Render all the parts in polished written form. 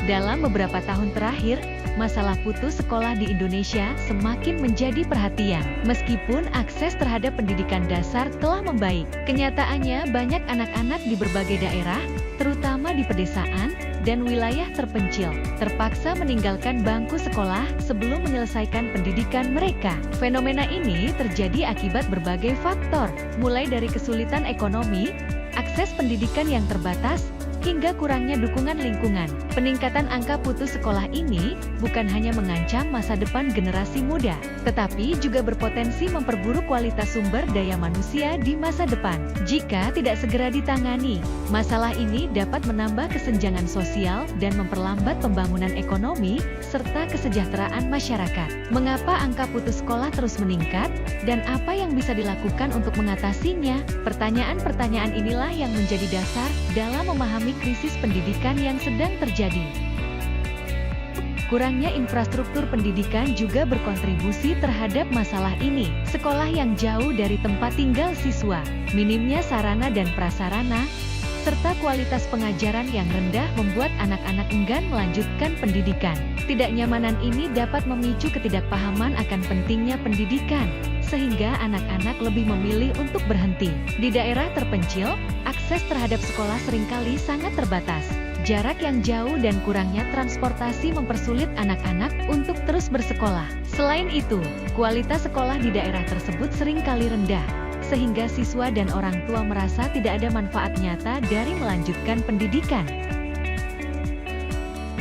Dalam beberapa tahun terakhir, masalah putus sekolah di Indonesia semakin menjadi perhatian. Meskipun akses terhadap pendidikan dasar telah membaik, kenyataannya banyak anak-anak di berbagai daerah, terutama di pedesaan dan wilayah terpencil, terpaksa meninggalkan bangku sekolah sebelum menyelesaikan pendidikan mereka. Fenomena ini terjadi akibat berbagai faktor, mulai dari kesulitan ekonomi, akses pendidikan yang terbatas, hingga kurangnya dukungan lingkungan. Peningkatan angka putus sekolah ini bukan hanya mengancam masa depan generasi muda, tetapi juga berpotensi memperburuk kualitas sumber daya manusia di masa depan. Jika tidak segera ditangani, masalah ini dapat menambah kesenjangan sosial dan memperlambat pembangunan ekonomi serta kesejahteraan masyarakat. Mengapa angka putus sekolah terus meningkat, dan apa yang bisa dilakukan untuk mengatasinya? Pertanyaan-pertanyaan inilah yang menjadi dasar dalam memahami krisis pendidikan yang sedang terjadi. Kurangnya infrastruktur pendidikan juga berkontribusi terhadap masalah ini. Sekolah yang jauh dari tempat tinggal siswa, minimnya sarana dan prasarana, serta kualitas pengajaran yang rendah membuat anak-anak enggan melanjutkan pendidikan. Ketidaknyamanan ini dapat memicu ketidakpahaman akan pentingnya pendidikan, sehingga anak-anak lebih memilih untuk berhenti. Di daerah terpencil, akses terhadap sekolah seringkali sangat terbatas. Jarak yang jauh dan kurangnya transportasi mempersulit anak-anak untuk terus bersekolah. Selain itu, kualitas sekolah di daerah tersebut seringkali rendah, sehingga siswa dan orang tua merasa tidak ada manfaat nyata dari melanjutkan pendidikan.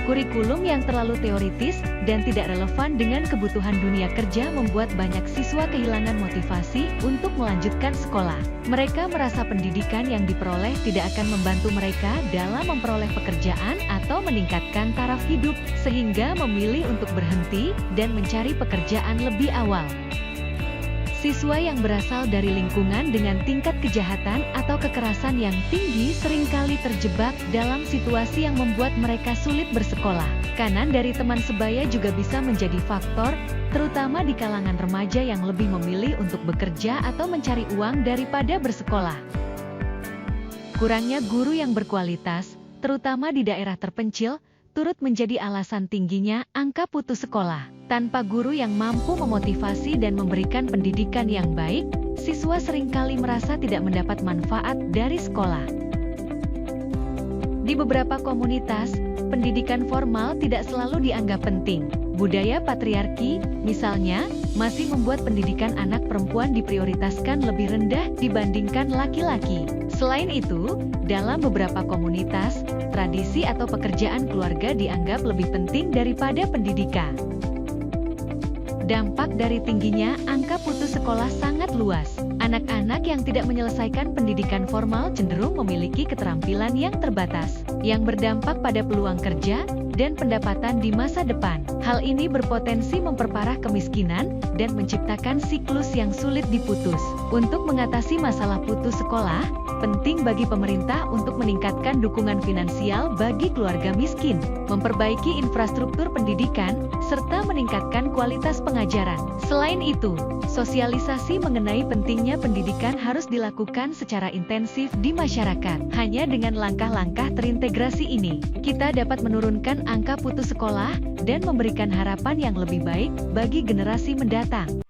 Kurikulum yang terlalu teoritis dan tidak relevan dengan kebutuhan dunia kerja membuat banyak siswa kehilangan motivasi untuk melanjutkan sekolah. Mereka merasa pendidikan yang diperoleh tidak akan membantu mereka dalam memperoleh pekerjaan atau meningkatkan taraf hidup, sehingga memilih untuk berhenti dan mencari pekerjaan lebih awal. Siswa yang berasal dari lingkungan dengan tingkat kejahatan atau kekerasan yang tinggi seringkali terjebak dalam situasi yang membuat mereka sulit bersekolah. Tekanan dari teman sebaya juga bisa menjadi faktor, terutama di kalangan remaja yang lebih memilih untuk bekerja atau mencari uang daripada bersekolah. Kurangnya guru yang berkualitas, terutama di daerah terpencil, turut menjadi alasan tingginya angka putus sekolah. Tanpa guru yang mampu memotivasi dan memberikan pendidikan yang baik, siswa seringkali merasa tidak mendapat manfaat dari sekolah. Di beberapa komunitas, pendidikan formal tidak selalu dianggap penting. Budaya patriarki, misalnya, masih membuat pendidikan anak perempuan diprioritaskan lebih rendah dibandingkan laki-laki. Selain itu, dalam beberapa komunitas, tradisi atau pekerjaan keluarga dianggap lebih penting daripada pendidikan. Dampak dari tingginya angka putus sekolah sangat luas. Anak-anak yang tidak menyelesaikan pendidikan formal cenderung memiliki keterampilan yang terbatas, yang berdampak pada peluang kerja dan pendapatan di masa depan. Hal ini berpotensi memperparah kemiskinan dan menciptakan siklus yang sulit diputus. Untuk mengatasi masalah putus sekolah, penting bagi pemerintah untuk meningkatkan dukungan finansial bagi keluarga miskin, memperbaiki infrastruktur pendidikan, serta meningkatkan kualitas pengajaran. Selain itu, sosialisasi mengenai pentingnya pendidikan harus dilakukan secara intensif di masyarakat. Hanya dengan langkah-langkah terintegrasi ini, kita dapat menurunkan angka putus sekolah dan memberikan harapan yang lebih baik bagi generasi mendatang.